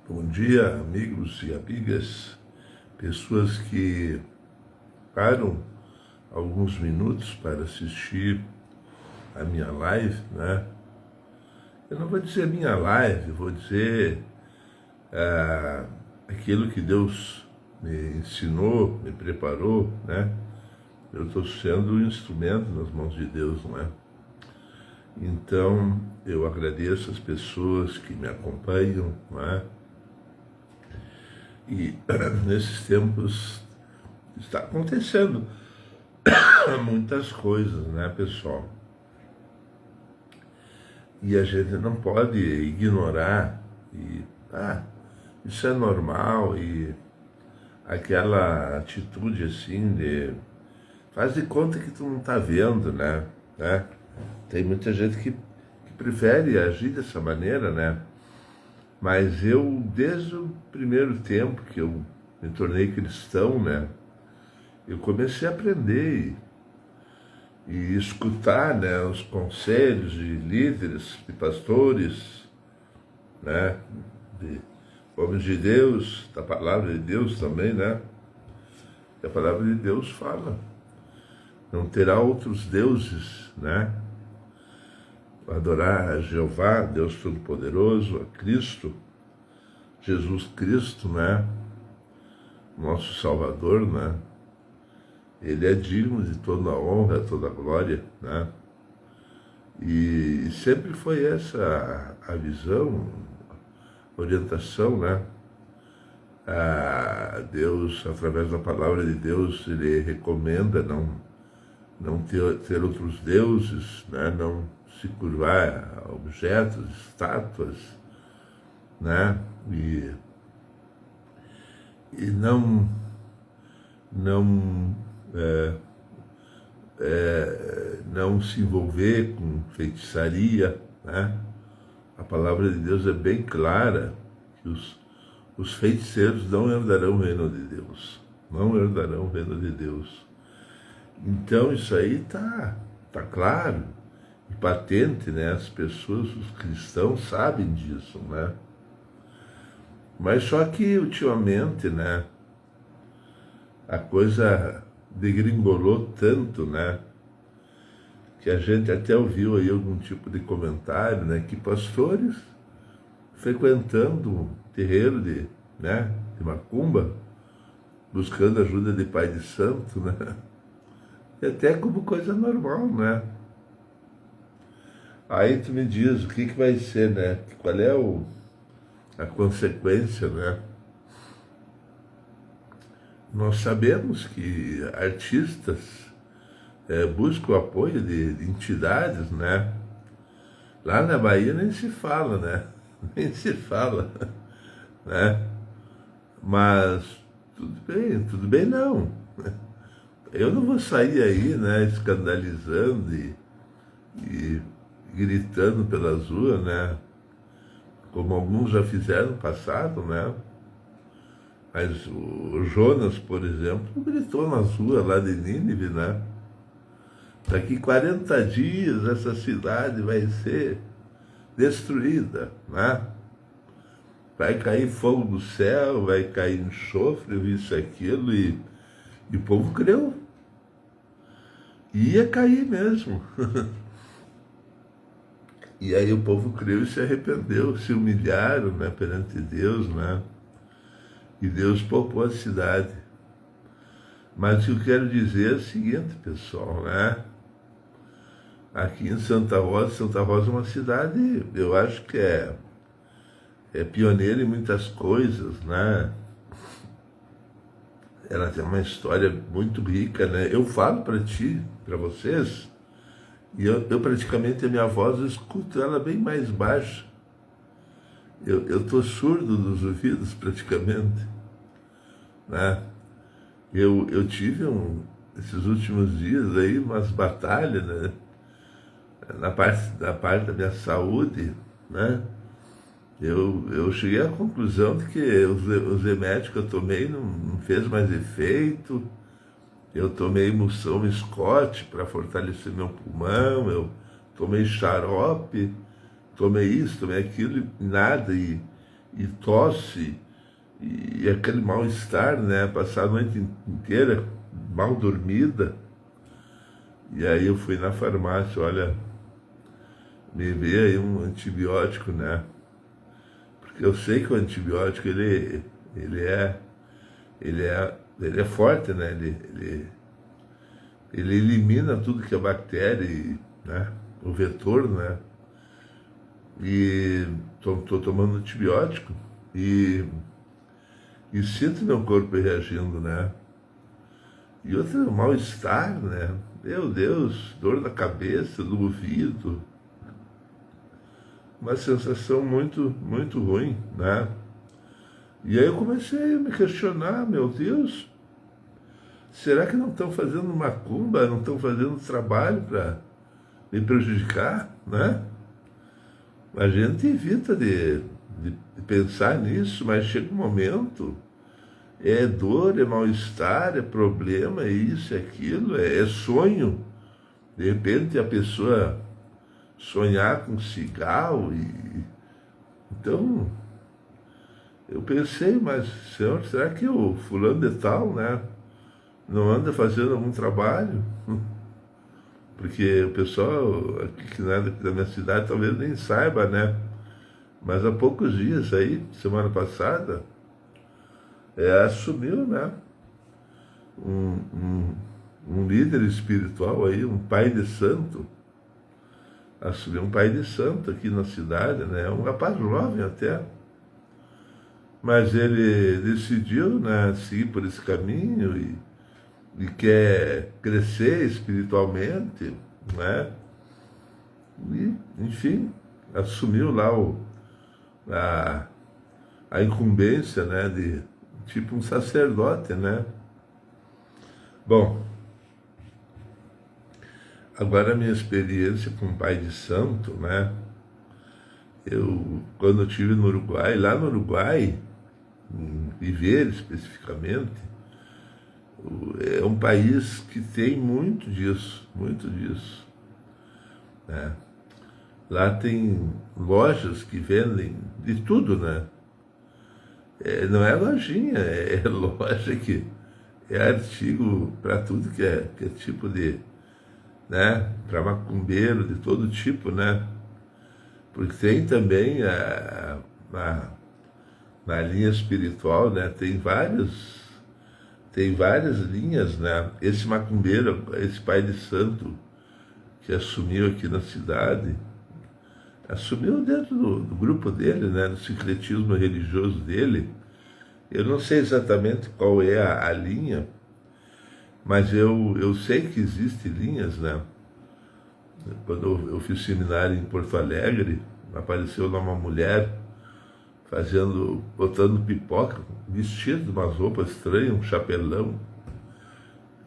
Bom dia, amigos e amigas, pessoas que param alguns minutos para assistir a minha live, né? Eu não vou dizer minha live, vou dizer aquilo que Deus me ensinou, me preparou, né? Eu estou sendo um instrumento nas mãos de Deus, não é? Então, eu agradeço as pessoas que me acompanham, não é? E nesses tempos está acontecendo muitas coisas, né, pessoal? E a gente não pode ignorar isso é normal, e aquela atitude assim de faz de conta que tu não está vendo, né? Tem muita gente que prefere agir dessa maneira, né? Mas eu, desde o primeiro tempo que eu me tornei cristão, né? Eu comecei a aprender e escutar, né, os conselhos de líderes, de pastores, né? De homens de Deus, da palavra de Deus também, né? E a palavra de Deus fala: não terá outros deuses, né? Adorar a Jeová, Deus Todo-Poderoso, a Cristo, Jesus Cristo, né? Nosso Salvador, né? Ele é digno de toda a honra, toda a glória, né? E sempre foi essa a visão, a orientação, né? Deus, através da palavra de Deus, Ele recomenda não ter outros deuses, né? Não se curvar a objetos, estátuas, né? E não se envolver com feitiçaria, né? A palavra de Deus é bem clara que os feiticeiros não herdarão o reino de Deus, não herdarão o reino de Deus. Então isso aí tá claro e patente, né? As pessoas, os cristãos sabem disso, né? Mas só que ultimamente, né, a coisa degringolou tanto, né, que a gente até ouviu aí algum tipo de comentário, né, que pastores frequentando terreiro de macumba, buscando ajuda de pai de santo, né, e até como coisa normal, né. Aí tu me diz o que vai ser, né, qual é a consequência, né. Nós sabemos que artistas buscam o apoio de entidades, né? Lá na Bahia nem se fala, né? Nem se fala, né? Mas tudo bem não. Eu não vou sair aí, né, escandalizando e gritando pelas ruas, né? Como alguns já fizeram no passado, né? Mas o Jonas, por exemplo, gritou nas ruas lá de Nínive, né? Daqui 40 dias essa cidade vai ser destruída, né? Vai cair fogo do céu, vai cair enxofre, isso, aquilo, e o povo creu. Ia cair mesmo. E aí o povo creu e se arrependeu, se humilharam, né, perante Deus, né? E Deus poupou a cidade. Mas o que eu quero dizer é o seguinte, pessoal, né? Aqui em Santa Rosa é uma cidade, eu acho que é pioneira em muitas coisas, né? Ela tem uma história muito rica, né? Eu falo para ti, para vocês, e eu praticamente, a minha voz, eu escuto ela bem mais baixa. Eu estou surdo dos ouvidos, praticamente, né? Eu tive esses últimos dias aí umas batalhas, né? Na parte da minha saúde, né? Eu cheguei à conclusão de que os remédios que eu tomei não fez mais efeito. Eu tomei emulsão Scott para fortalecer meu pulmão, eu tomei xarope, tomei isso, tomei aquilo, e nada. e tosse, e aquele mal-estar, né? Passar a noite inteira mal dormida. E aí eu fui na farmácia, olha, me veio aí um antibiótico, né? Porque eu sei que o antibiótico, ele é forte, né? Ele elimina tudo que é bactéria, né? O vetor, né? E tô tomando antibiótico e sinto meu corpo reagindo, né? E outro mal-estar, né? Meu Deus, dor na cabeça, no ouvido. Uma sensação muito, muito ruim, né? E aí eu comecei a me questionar, meu Deus, será que não estão fazendo macumba, não estão fazendo trabalho para me prejudicar, né? A gente evita de pensar nisso, mas chega um momento, é dor, é mal-estar, é problema, é isso, é aquilo, é sonho. De repente a pessoa sonhar com cigarro Então, eu pensei, mas, Senhor, será que o fulano de tal, né, não anda fazendo algum trabalho? Porque o pessoal aqui que não é da minha cidade talvez nem saiba, né? Mas há poucos dias aí, semana passada, assumiu, né? Um, um, um líder espiritual aí, um pai de santo, assumiu um pai de santo aqui na cidade, né? Um rapaz jovem até. Mas ele decidiu, né, seguir por esse caminho e quer crescer espiritualmente, né? E, enfim, assumiu lá a incumbência, né, de tipo um sacerdote, né? Bom, agora a minha experiência com o pai de santo, né? Quando eu estive no Uruguai, lá no Uruguai, em Viver especificamente, é um país que tem muito disso, né? Lá tem lojas que vendem de tudo, né? Não é lojinha, é loja que é artigo para tudo que é tipo de, né? Para macumbeiro de todo tipo, né? Porque tem também na linha espiritual, né? Tem várias linhas, né? Esse macumbeiro, esse pai de santo que assumiu aqui na cidade, assumiu dentro do grupo dele, né? Do sincretismo religioso dele. Eu não sei exatamente qual é a linha, mas eu sei que existem linhas, né? Quando eu fiz seminário em Porto Alegre, apareceu lá uma mulher botando pipoca, vestido de umas roupas estranhas, um chapelão,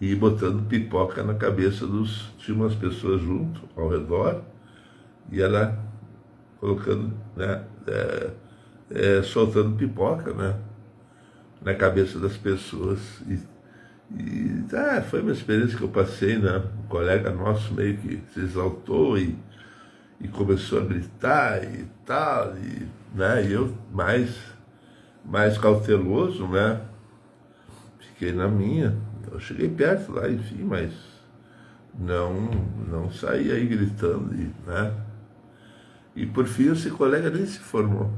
e botando pipoca na cabeça tinha umas pessoas junto, ao redor, e ela colocando, né, soltando pipoca, né, na cabeça das pessoas. Foi uma experiência que eu passei, né? Um colega nosso meio que se exaltou e começou a gritar e tal, né? E eu mais cauteloso, né? Fiquei na minha. Eu cheguei perto lá, enfim, mas não saí aí gritando, né? E por fim esse colega nem se formou,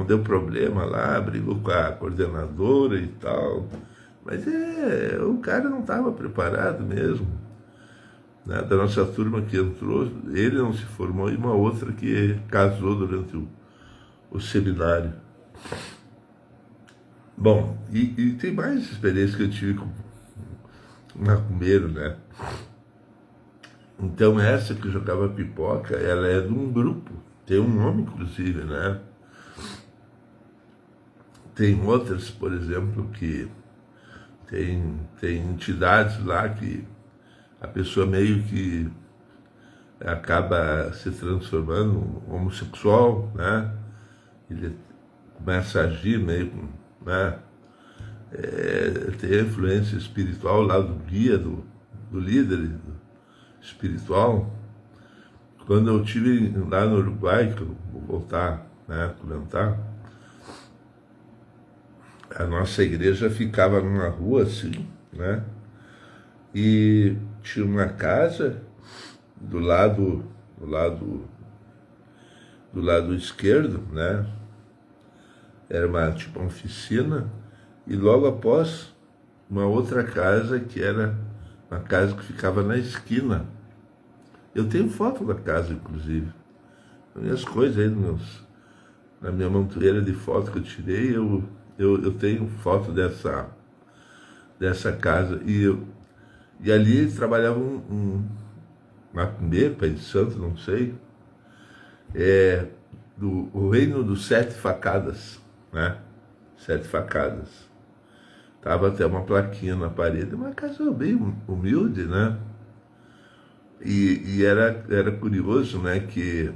deu problema lá, brigou com a coordenadora e tal. Mas o cara não estava preparado mesmo, né? Da nossa turma que entrou, ele não se formou, e uma outra que casou durante o seminário. Bom, e tem mais experiência que eu tive com macumbeiro, né? Então essa que jogava pipoca, ela é de um grupo, tem um nome inclusive, né? Tem outras, por exemplo, que tem entidades lá que a pessoa meio que acaba se transformando homossexual, né? Ele começa a agir meio, né? Tem a influência espiritual lá do guia, do líder espiritual. Quando eu estive lá no Uruguai, que eu vou voltar né, comentar. A nossa igreja ficava numa rua assim, né? E tinha uma casa do lado esquerdo, né? Era tipo uma oficina, e logo após uma outra casa que era uma casa que ficava na esquina. Eu tenho foto da casa, inclusive. As minhas coisas aí na minha montoeira de foto que eu tirei, eu tenho foto dessa casa. E ali trabalhava um macumbeiro, pai de santo, não sei, o reino dos 7 facadas, né? 7 facadas. Tava até uma plaquinha na parede, uma casa bem humilde, né? E era curioso, né, que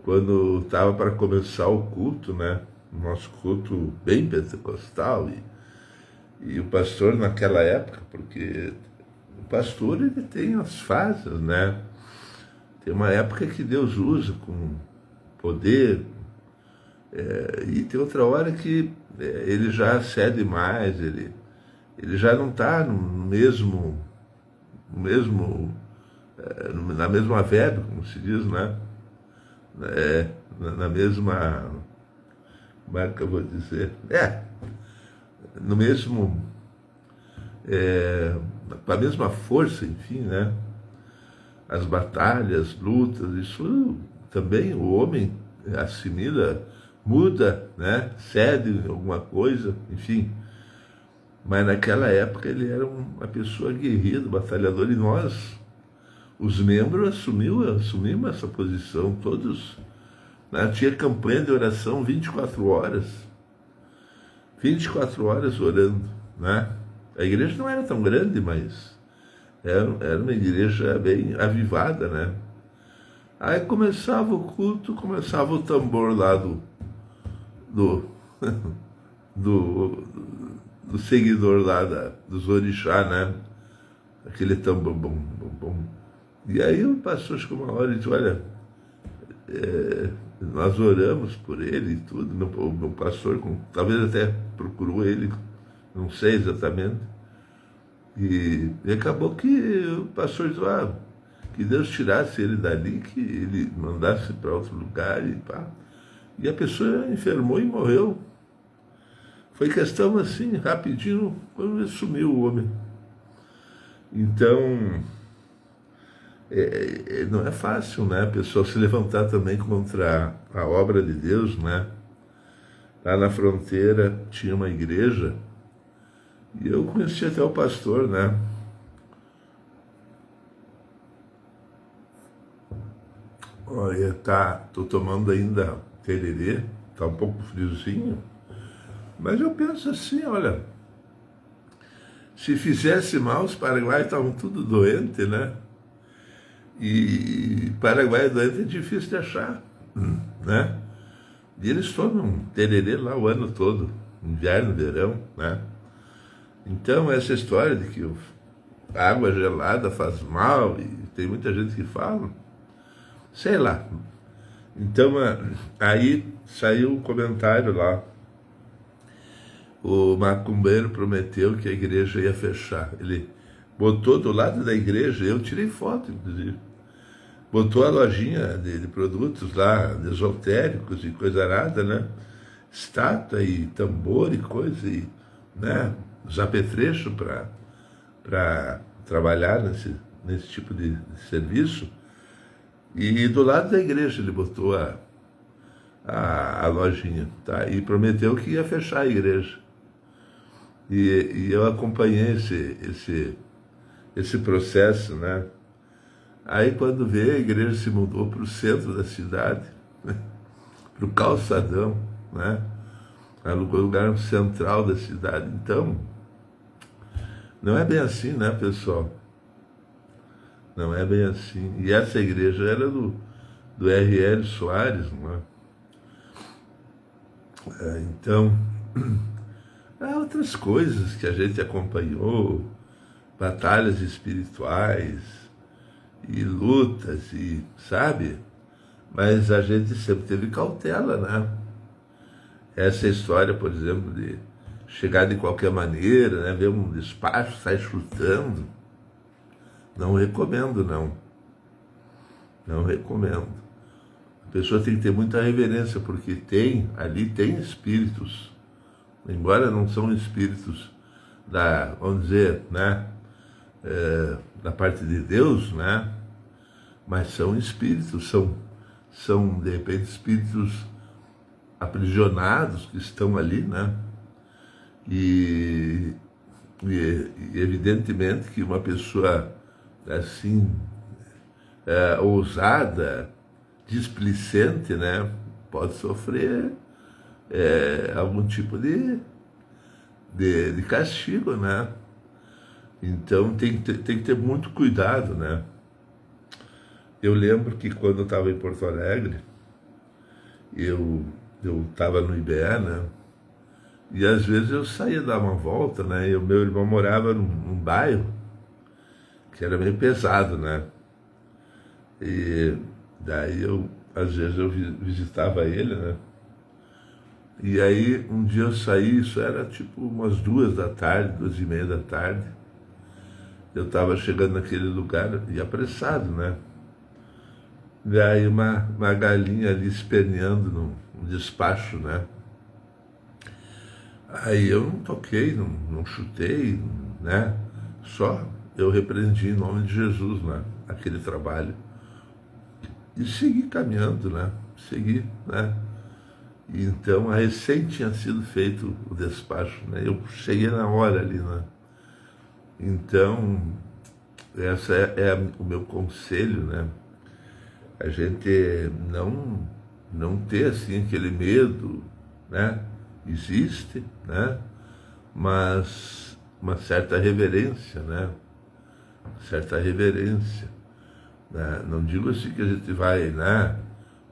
quando estava para começar o culto, né, o nosso culto bem pentecostal, e o pastor naquela época, porque o pastor ele tem as fases, né? Tem uma época que Deus usa com poder, e tem outra hora que ele já cede mais, ele já não está na mesma verba, como se diz, né? Na mesma, como é que eu vou dizer? No mesmo, com a mesma força, enfim, né? As batalhas, lutas, isso também o homem assimila, muda, né? Cede alguma coisa, enfim. Mas naquela época ele era uma pessoa aguerrida, batalhador, e nós, os membros, assumimos essa posição, todos, né? Tinha campanha de oração 24 horas. 24 horas orando, né? A igreja não era tão grande, mas era uma igreja bem avivada, né? Aí começava o culto, começava o tambor lá do, do seguidor lá dos orixá, né? Aquele tambor, bom, bom, bom. E aí o pastor chegou uma hora e disse, olha, nós oramos por ele e tudo, o meu pastor, talvez até procurou ele, não sei exatamente, e acabou que o pastor disse, que Deus tirasse ele dali, que ele mandasse para outro lugar e pá. E a pessoa enfermou e morreu. Foi questão assim, rapidinho, quando sumiu o homem. Então, não é fácil, né? A pessoa se levantar também contra a obra de Deus, né? Lá na fronteira tinha uma igreja, e eu conheci até o pastor, né? Olha, tô tomando ainda tererê, tá um pouco friozinho, mas eu penso assim, olha, se fizesse mal, os paraguaios estavam tudo doentes, né? E Paraguai doente é difícil de achar, né? E eles tomam tererê lá o ano todo, inverno, verão, né? Então essa história de que a água gelada faz mal, e tem muita gente que fala, sei lá. Então aí saiu um comentário lá, o macumbeiro prometeu que a igreja ia fechar, ele botou do lado da igreja, eu tirei foto, inclusive, botou a lojinha de produtos lá, de esotéricos e coisa arada, né? Estátua e tambor e coisa, e, né? Os apetrechos para trabalhar nesse tipo de serviço. E do lado da igreja ele botou a lojinha, tá? E prometeu que ia fechar a igreja. E eu acompanhei esse processo, né? Aí quando veio, a igreja se mudou para o centro da cidade, né? Para o calçadão, né? Alugou o lugar central da cidade. Então, não é bem assim, né, pessoal? Não é bem assim. E essa igreja era do R.L. Soares, não é? Então, há outras coisas que a gente acompanhou, batalhas espirituais, e lutas, e, sabe? Mas a gente sempre teve cautela, né? Essa história, por exemplo, de chegar de qualquer maneira, né? Ver um despacho, sair chutando, não recomendo, não. Não recomendo. A pessoa tem que ter muita reverência, porque ali tem espíritos, embora não são espíritos vamos dizer, né, da parte de Deus, né, mas são espíritos, são de repente espíritos aprisionados que estão ali, né, e evidentemente que uma pessoa assim, ousada, displicente, né, pode sofrer algum tipo de castigo, né? Então tem que ter muito cuidado, né? Eu lembro que quando eu estava em Porto Alegre, eu estava no IBE, né? E às vezes eu saía dar uma volta, né? E o meu irmão morava num bairro que era meio pesado, né? E daí às vezes eu visitava ele, né? E aí um dia eu saí, isso era tipo umas 2h da tarde, 2h30 da tarde. Eu estava chegando naquele lugar e apressado, né? E aí uma galinha ali esperneando num despacho, né? Aí eu não toquei, não chutei, né? Só eu repreendi em nome de Jesus, né? Aquele trabalho. E segui caminhando, né? Segui, né? E então, recém tinha sido feito o despacho, né? Eu cheguei na hora ali, né? Então, essa é o meu conselho, né? A gente não ter, assim, aquele medo, né? Existe, né? Mas uma certa reverência, né? Certa reverência, né? Não digo assim que a gente vai, né?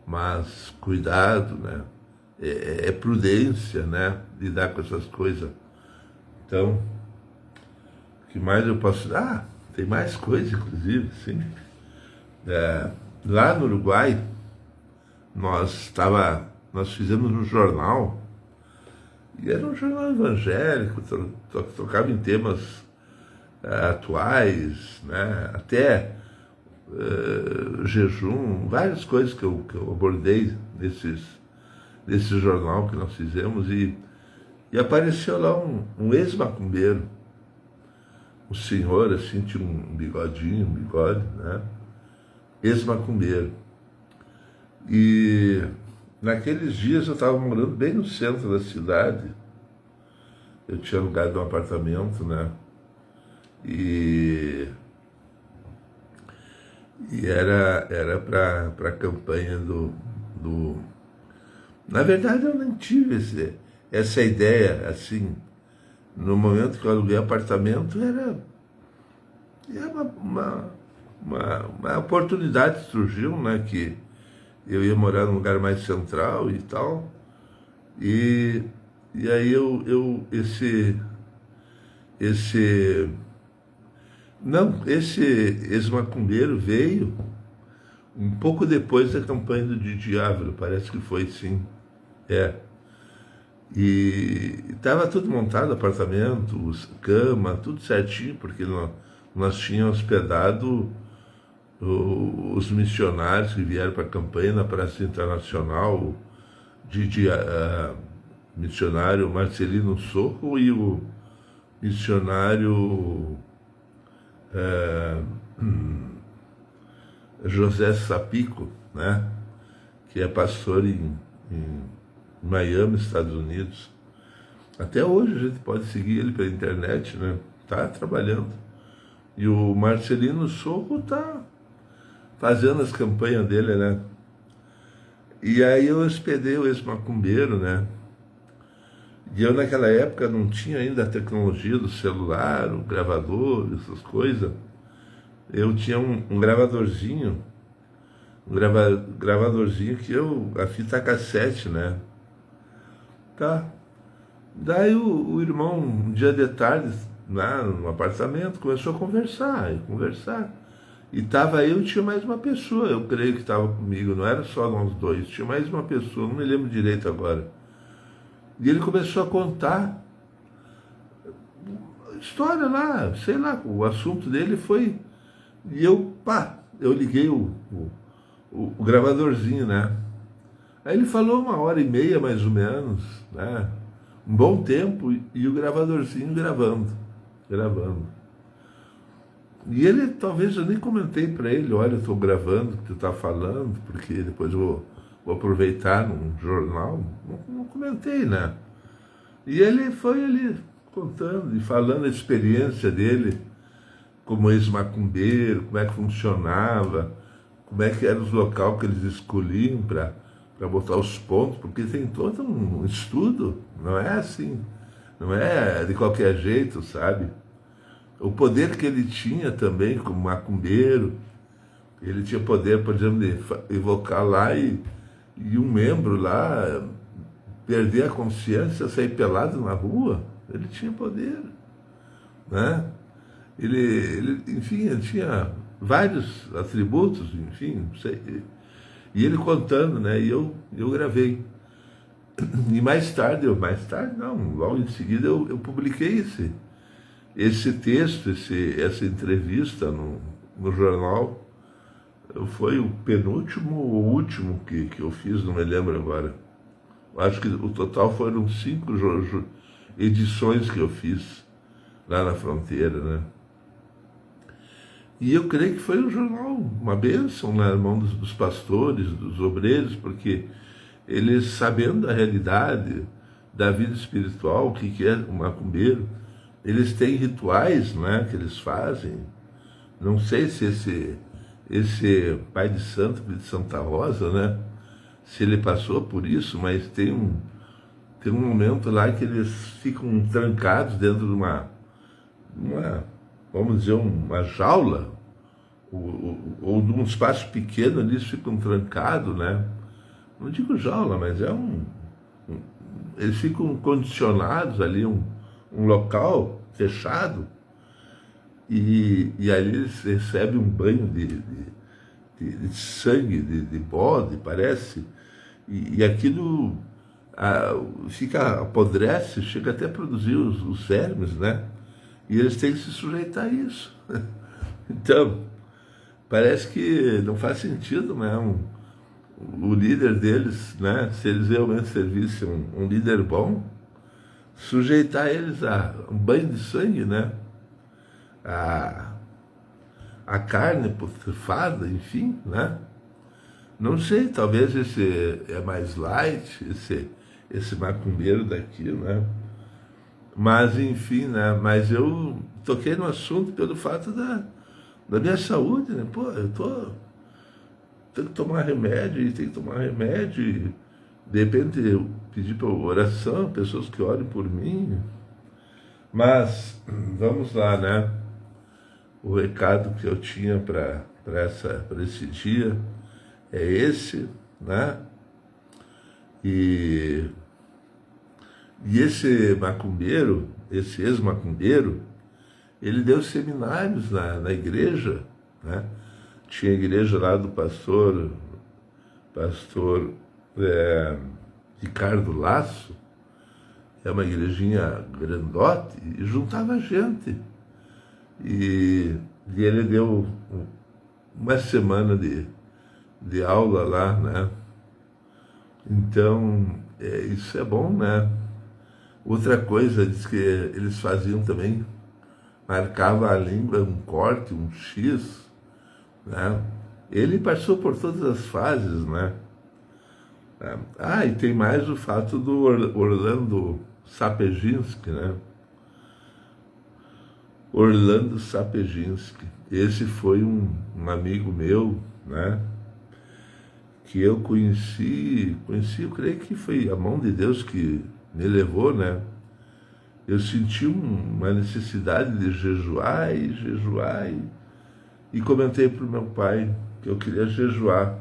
Mas cuidado, né? É prudência, né? Lidar com essas coisas. Então, o que mais eu posso... tem mais coisa, inclusive, sim. Lá no Uruguai, nós fizemos um jornal, e era um jornal evangélico, tocava em temas atuais, né? Até jejum, várias coisas que eu abordei nesse jornal que nós fizemos, e apareceu lá um ex-macumbeiro, um senhor assim, tinha um bigode, né? Ex-macumbeiro. E naqueles dias eu estava morando bem no centro da cidade, eu tinha alugado um apartamento, né? E era para a campanha do... Na verdade, eu nem tive essa ideia, assim, no momento que eu aluguei apartamento, era uma oportunidade que surgiu, né, que eu ia morar num lugar mais central e tal, e aí esse ex-macumbeiro veio um pouco depois da campanha do Didi Ávila, parece que foi, sim. E estava tudo montado, apartamento, cama, tudo certinho, porque nós tínhamos hospedado os missionários que vieram para a campanha na Praça Internacional, o missionário Marcelino Soco e o missionário José Sapico, né? Que é pastor em Miami, Estados Unidos. Até hoje a gente pode seguir ele pela internet, né? Tá trabalhando. E o Marcelino Soco tá fazendo as campanhas dele, né? E aí eu hospedei o ex-macumbeiro, né? E eu naquela época não tinha ainda a tecnologia do celular, o gravador, essas coisas. Eu tinha um gravadorzinho, gravadorzinho a fita cassete, né? Tá. Daí o irmão, um dia de tarde, lá no apartamento, começou a conversar. E estava eu e tinha mais uma pessoa, eu creio que estava comigo, não era só nós dois, tinha mais uma pessoa, não me lembro direito agora. E ele começou a contar história lá, sei lá, o assunto dele foi. E eu, pá, eu liguei o gravadorzinho, né? Aí ele falou 1h30 mais ou menos, né? Um bom tempo, e o gravadorzinho gravando. E ele, talvez eu nem comentei para ele, olha, eu estou gravando o que tu está falando, porque depois eu vou aproveitar num jornal. Não comentei, né? E ele foi ali contando e falando a experiência dele como ex-macumbeiro, como é que funcionava, como é que era os locais que eles escolhiam para botar os pontos, porque tem todo um estudo, não é assim, não é de qualquer jeito, sabe? O poder que ele tinha também como macumbeiro, ele tinha poder, por exemplo, de evocar lá e um membro lá perder a consciência, sair pelado na rua, ele tinha poder, né? Enfim, ele tinha vários atributos, enfim, não sei. E ele contando, né? E eu gravei. E mais tarde, não, logo em seguida eu publiquei esse texto, essa entrevista no jornal. Foi o penúltimo ou último que eu fiz, não me lembro agora. Eu acho que o total foram 5 edições que eu fiz lá na fronteira, né? E eu creio que foi um jornal, uma bênção na mão dos pastores, dos obreiros, porque eles, sabendo da realidade da vida espiritual, o que é um macumbeiro, eles têm rituais, né, que eles fazem. Não sei se esse pai de santo, de Santa Rosa, né, se ele passou por isso, mas tem um momento lá que eles ficam trancados dentro de uma vamos dizer, uma jaula, ou num espaço pequeno, eles ficam trancados, né? Não digo jaula, mas eles ficam condicionados ali, um local fechado, e ali eles recebem um banho de sangue, de bode, parece, e aquilo apodrece, chega até a produzir os vermes, né? E eles têm que se sujeitar a isso. Então, parece que não faz sentido, né? O líder deles, né? Se eles realmente servissem um líder bom, sujeitar eles a um banho de sangue, né? A carne putrefada, enfim, né? Não sei, talvez esse é mais light, esse macumbeiro daqui, né? Mas, enfim, né? Mas eu toquei no assunto pelo fato da minha saúde, né? Pô, tenho que tomar remédio, e de repente eu pedi para oração, pessoas que orem por mim. Mas, vamos lá, né? O recado que eu tinha para esse dia é esse, né? E esse macumbeiro, esse ex-macumbeiro, ele deu seminários na igreja, né? Tinha a igreja lá do pastor Ricardo Lasso, é uma igrejinha grandote, e juntava gente. E ele deu uma semana de aula lá, né? Então, isso é bom, né? Outra coisa, diz que eles faziam também, marcava a língua, um corte, um X, né? Ele passou por todas as fases, né? E tem mais o fato do Orlando Sapejinski, né? Orlando Sapejinski. Esse foi um amigo meu, né? Que eu conheci, eu creio que foi a mão de Deus que me levou, né? Eu senti uma necessidade de jejuar e comentei para o meu pai que eu queria jejuar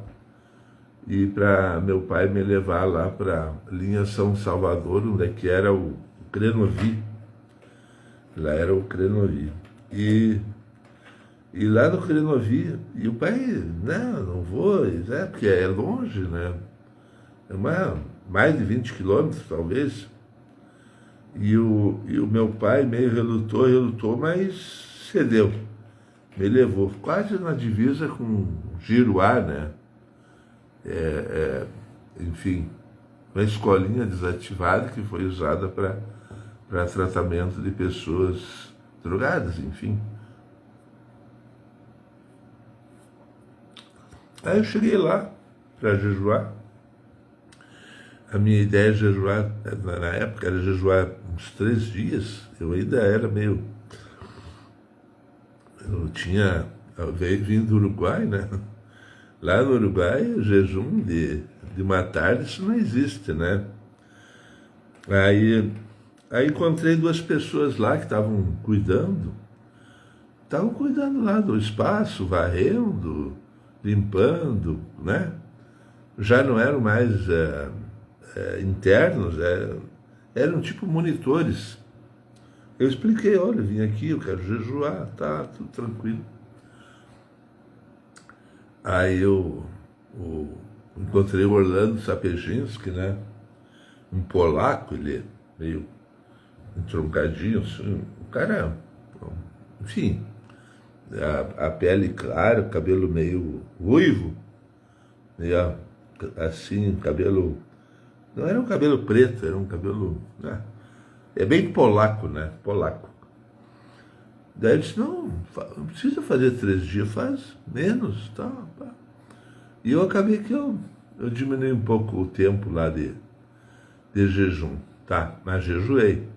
e para meu pai me levar lá para a linha São Salvador, onde é que era o Crenovi. Lá era o Crenovi. E E lá no Crenovi, e o pai, não vou, porque é longe, né? Mais de 20 quilômetros, talvez. E o meu pai meio relutou, mas cedeu. Me levou quase na divisa com Giruá, né? Enfim, uma escolinha desativada que foi usada para tratamento de pessoas drogadas, enfim. Aí eu cheguei lá para jejuar. A minha ideia de jejuar, na época, era jejuar uns 3 dias. Eu ainda era meio... Eu tinha vindo do Uruguai, né? Lá no Uruguai, o jejum de uma tarde, isso não existe, né? Aí encontrei 2 pessoas lá que estavam cuidando lá do espaço, varrendo, limpando, né? Já não eram mais internos, eram tipo monitores. Eu expliquei, olha, vim aqui, eu quero jejuar, tá, tudo tranquilo. Aí eu encontrei o Orlando Sapejinski, né? Um polaco, ele é meio entroncadinho, assim, o cara, enfim, a pele clara, o cabelo meio ruivo, meio assim, cabelo, não era um cabelo preto, era um cabelo, né? É bem polaco, né? Polaco. Daí ele disse, não precisa fazer 3 dias, faz menos, tá. E eu acabei que eu diminui um pouco o tempo lá de jejum, tá, mas jejuei.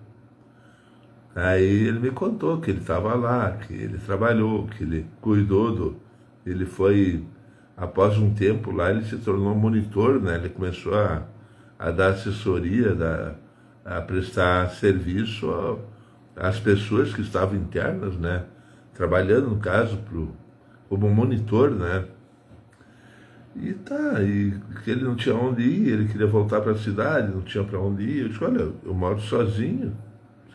Aí ele me contou que ele estava lá, que ele trabalhou, que ele cuidou ele foi, após um tempo lá, ele se tornou monitor, né? Ele começou a dar assessoria, a prestar serviço às pessoas que estavam internas, né? Trabalhando, no caso, como monitor, né? E que ele não tinha onde ir, ele queria voltar para a cidade, não tinha para onde ir. Eu disse, olha, eu moro sozinho,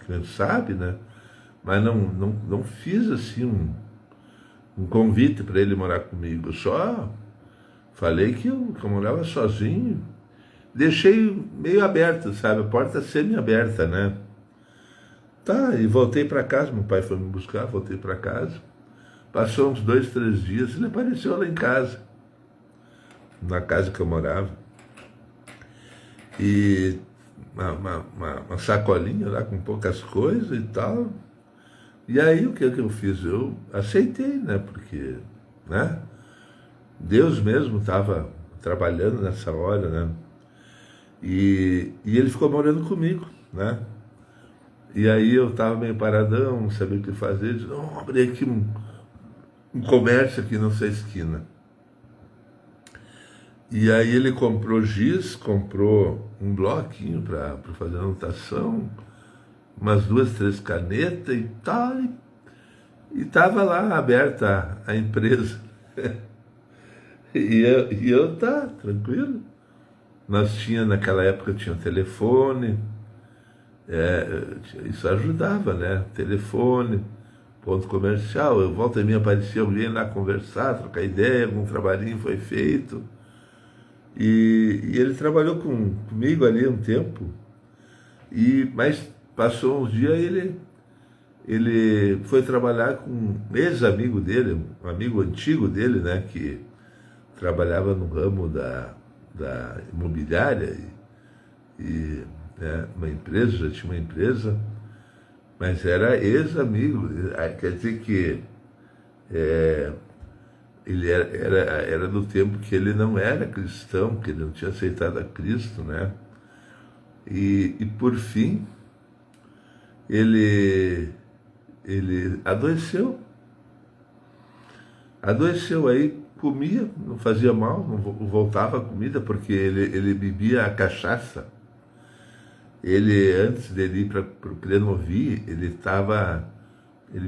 quem sabe, né? Mas não fiz assim um convite para ele morar comigo, eu só falei que eu morava sozinho. Deixei meio aberto, sabe? A porta semi-aberta, né? Tá, e voltei para casa, meu pai foi me buscar, voltei para casa. Passou uns 2, 3 dias, ele apareceu lá em casa, na casa que eu morava. E uma sacolinha lá com poucas coisas e tal. E aí o que eu fiz? Eu aceitei, né? Porque, né? Deus mesmo estava trabalhando nessa hora, né? E ele ficou morando comigo, né? E aí eu estava meio paradão, não sabia o que fazer. Disse, não, abri aqui um comércio aqui nessa esquina. E aí ele comprou giz, comprou um bloquinho para fazer anotação, umas 2, 3 canetas e tal. E estava lá aberta a empresa. E eu tá, tranquilo. Naquela época tinha telefone, isso ajudava, né? Telefone, ponto comercial, eu volta e meia aparecia alguém lá conversar, trocar ideia, algum trabalhinho foi feito. E ele trabalhou comigo ali um tempo, mas passou uns dias ele foi trabalhar com um ex-amigo dele, um amigo antigo dele, né, que trabalhava no ramo da imobiliária e uma empresa, já tinha uma empresa, mas era ex-amigo. Quer dizer que ele era do tempo que ele não era cristão, que ele não tinha aceitado a Cristo, né? E por fim, ele adoeceu. Adoeceu aí, comia, não fazia mal, não voltava a comida, porque ele bebia a cachaça. Ele, antes dele ir para o Crenovi, ele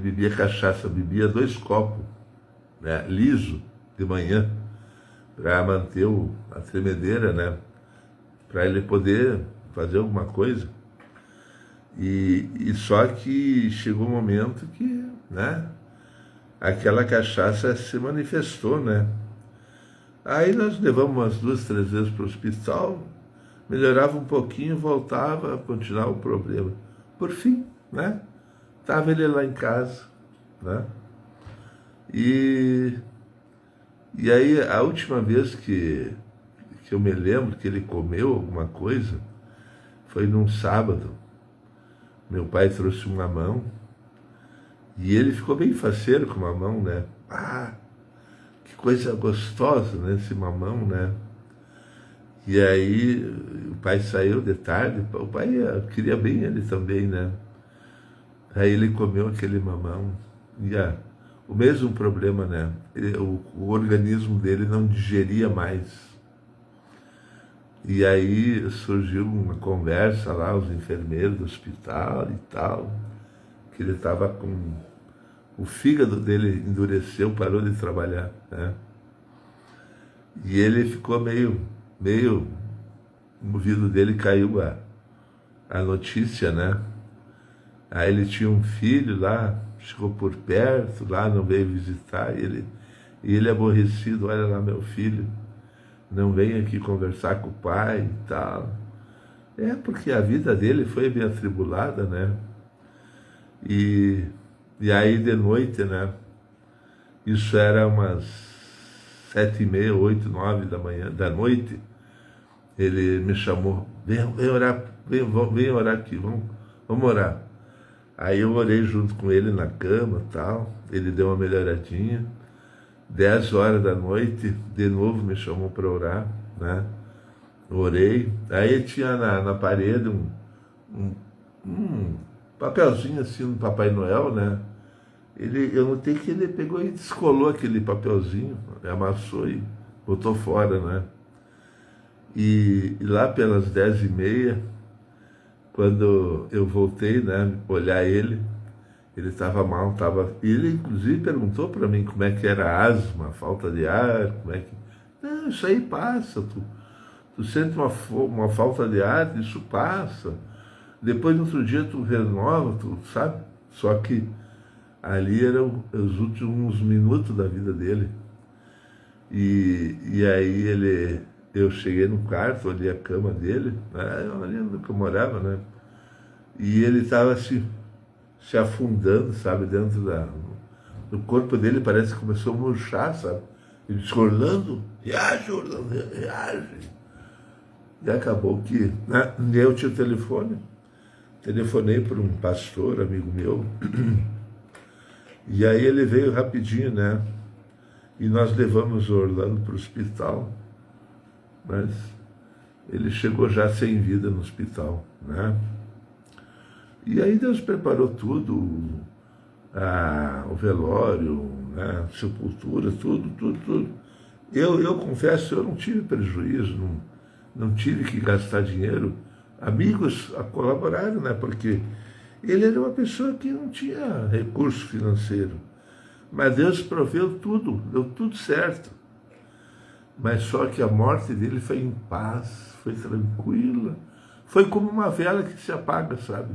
bebia cachaça, bebia 2 copos, né, liso, de manhã, para manter a tremedeira, né, para ele poder fazer alguma coisa. E só que chegou um momento que, né, aquela cachaça se manifestou, né? Aí nós levamos umas 2, 3 vezes para o hospital, melhorava um pouquinho, voltava, continuava o problema. Por fim, né? Estava ele lá em casa, né? E, e aí a última vez que eu me lembro que ele comeu alguma coisa foi num sábado. Meu pai trouxe um mamão e ele ficou bem faceiro com o mamão, né? Ah, que coisa gostosa, né? Esse mamão, né? E aí o pai saiu de tarde, o pai queria bem ele também, né? Aí ele comeu aquele mamão e o mesmo problema, né? O organismo dele não digeria mais. E aí surgiu uma conversa lá, os enfermeiros do hospital e tal, que ele estava com... O fígado dele endureceu, parou de trabalhar, né? E ele ficou meio... O ouvido dele caiu a notícia, né? Aí ele tinha um filho lá, chegou por perto, lá não veio visitar, e ele aborrecido, olha lá meu filho, não vem aqui conversar com o pai e tal. É porque a vida dele foi bem atribulada, né? E aí de noite, né? Isso era umas 7h30, 8, 9 da noite. Ele me chamou, vem orar, vem orar aqui, vamos orar. Aí eu orei junto com ele na cama e tal, ele deu uma melhoradinha. 10 horas da noite, de novo me chamou para orar, né? Orei. Aí tinha na parede um papelzinho assim do Papai Noel, né? Eu notei que ele pegou e descolou aquele papelzinho, amassou e botou fora, né? E lá pelas 10h30, quando eu voltei, né, olhar ele estava mal, ele inclusive perguntou para mim como é que era asma, falta de ar, como é que... Não, isso aí passa, tu sente uma falta de ar, isso passa. Depois, no outro dia, tu renova, tu sabe? Só que ali eram os últimos minutos da vida dele. E aí eu cheguei no quarto, olhei a cama dele, né, ali onde eu morava, né? E ele estava assim, se afundando, sabe, dentro do corpo dele, parece que começou a murchar, sabe? Ele disse, Orlando, reage, E acabou que, né, eu tinha o telefone, telefonei para um pastor, amigo meu, e aí ele veio rapidinho, né? E nós levamos o Orlando para o hospital, mas ele chegou já sem vida no hospital, né? E aí Deus preparou tudo, o velório, né, a sepultura, tudo. Eu confesso, eu não tive prejuízo, não tive que gastar dinheiro. Amigos colaboraram, né, porque ele era uma pessoa que não tinha recurso financeiro. Mas Deus proveu tudo, deu tudo certo. Mas só que a morte dele foi em paz, foi tranquila. Foi como uma vela que se apaga, sabe?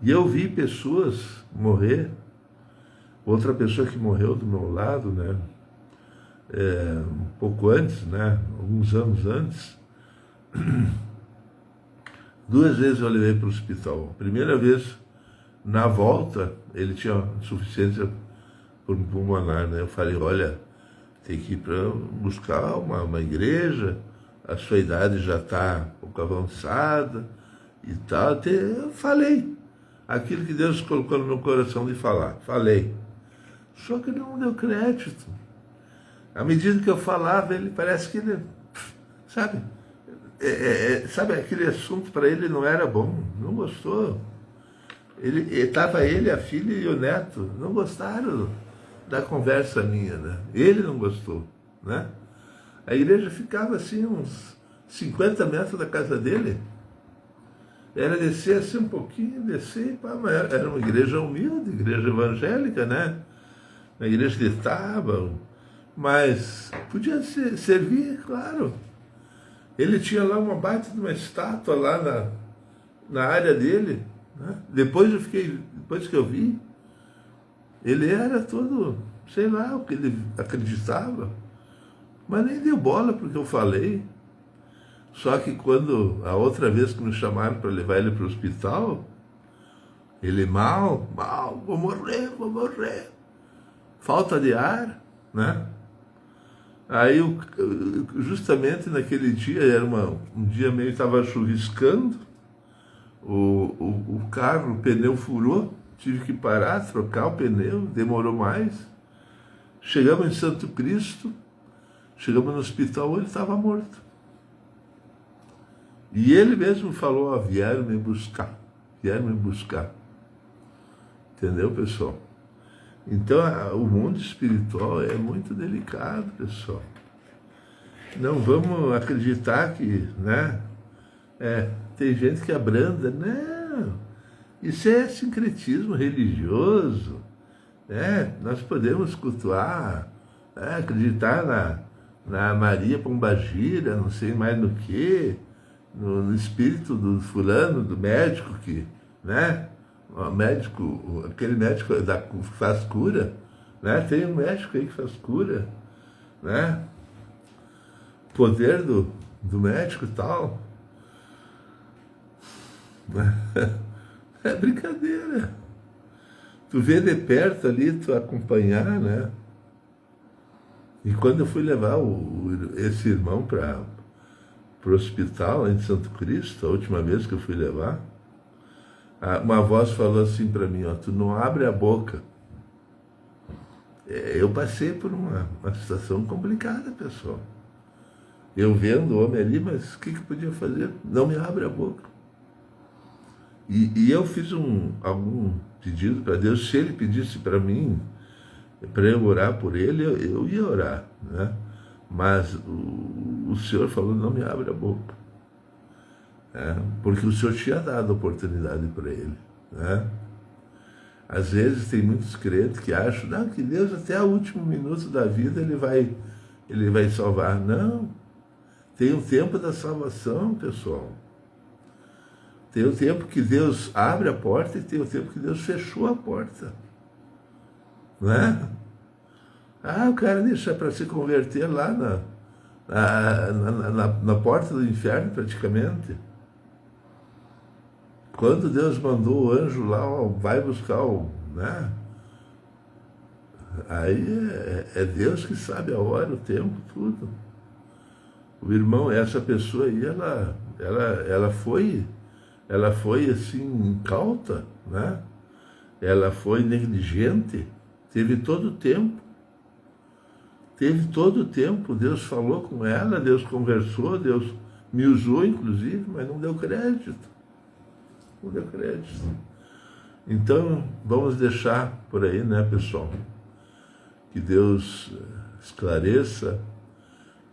E eu vi pessoas morrer, outra pessoa que morreu do meu lado, né? Um pouco antes, né? Alguns anos antes. 2 vezes eu levei para o hospital. A primeira vez, na volta, ele tinha insuficiência pulmonar, né? Eu falei, olha, tem que ir para buscar uma igreja, a sua idade já está um pouco avançada e tal. Eu falei aquilo que Deus colocou no meu coração de falar. Falei. Só que ele não deu crédito. À medida que eu falava, ele parece que ele, sabe, sabe, aquele assunto para ele não era bom, não gostou. Estava ele, a filha e o neto, não gostaram da conversa minha, né? Ele não gostou, né? A igreja ficava assim uns 50 metros da casa dele. Era descer assim um pouquinho, descer, mas era uma igreja humilde, igreja evangélica, né? Uma igreja de tábua, mas podia servir, claro. Ele tinha lá uma baita de uma estátua lá na área dele, né? Depois que eu vi, Ele era todo, sei lá, o que ele acreditava, mas nem deu bola porque eu falei. Só que quando, a outra vez que me chamaram para levar ele para o hospital, ele mal, vou morrer. Falta de ar, né? Aí, justamente naquele dia, era um dia meio, estava chuviscando, o carro, o pneu furou, tive que parar, trocar o pneu, demorou mais. Chegamos em Santo Cristo, chegamos no hospital, ele estava morto. E ele mesmo falou, ó, vieram me buscar. Entendeu, pessoal? Então, o mundo espiritual é muito delicado, pessoal. Não vamos acreditar que, né? Tem gente que abranda. Não, isso é sincretismo religioso. Nós podemos cultuar, acreditar na Maria Pombagira, não sei mais no que, no espírito do fulano, do médico que, né? O médico, aquele médico que faz cura, né? Tem um médico aí que faz cura, né? Poder do médico e tal. É brincadeira. Tu vê de perto ali, tu acompanhar, né? E quando eu fui levar esse irmão para o hospital em Santo Cristo, a última vez que eu fui levar, uma voz falou assim para mim, ó, tu não abre a boca. Eu passei por uma situação complicada, pessoal. Eu vendo o homem ali, mas o que podia fazer? Não me abre a boca. E eu fiz algum pedido para Deus. Se ele pedisse para mim, para eu orar por ele, eu ia orar, né? Mas o Senhor falou, não me abre a boca. Porque o Senhor tinha dado oportunidade para ele, né? Às vezes tem muitos crentes que acham, não, que Deus até o último minuto da vida ele vai salvar. Não, tem o tempo da salvação, pessoal. Tem o tempo que Deus abre a porta e tem o tempo que Deus fechou a porta, né? O cara deixa para se converter lá na porta do inferno, praticamente. Quando Deus mandou o anjo lá, ó, vai buscar né? Aí é Deus que sabe a hora, o tempo, tudo. O irmão, essa pessoa aí, ela foi assim, incauta, né? Ela foi negligente, teve todo o tempo. Deus falou com ela, Deus conversou, Deus me usou, inclusive, mas não deu crédito. Então, vamos deixar por aí, né, pessoal? Que Deus esclareça,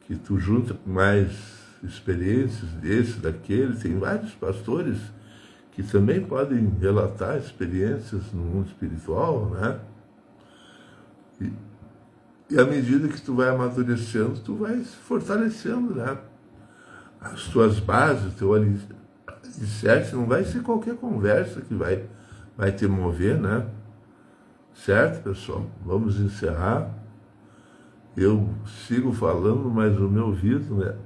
que tu junta com mais experiências desse, daquele. Tem vários pastores que também podem relatar experiências no mundo espiritual, né? E à medida que tu vai amadurecendo, tu vai se fortalecendo, né? As tuas bases, teu alicerce, não vai ser qualquer conversa que vai te mover, né? Certo, pessoal? Vamos encerrar. Eu sigo falando, mas o meu ouvido, né?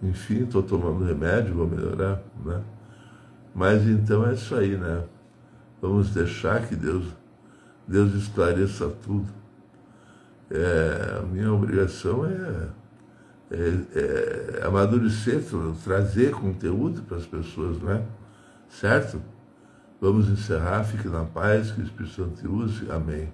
Enfim, estou tomando remédio, vou melhorar, né? Mas então é isso aí, né? Vamos deixar que Deus esclareça tudo. A minha obrigação é amadurecer, trazer conteúdo para as pessoas, né? Certo? Vamos encerrar, fique na paz, que o Espírito Santo te use. Amém.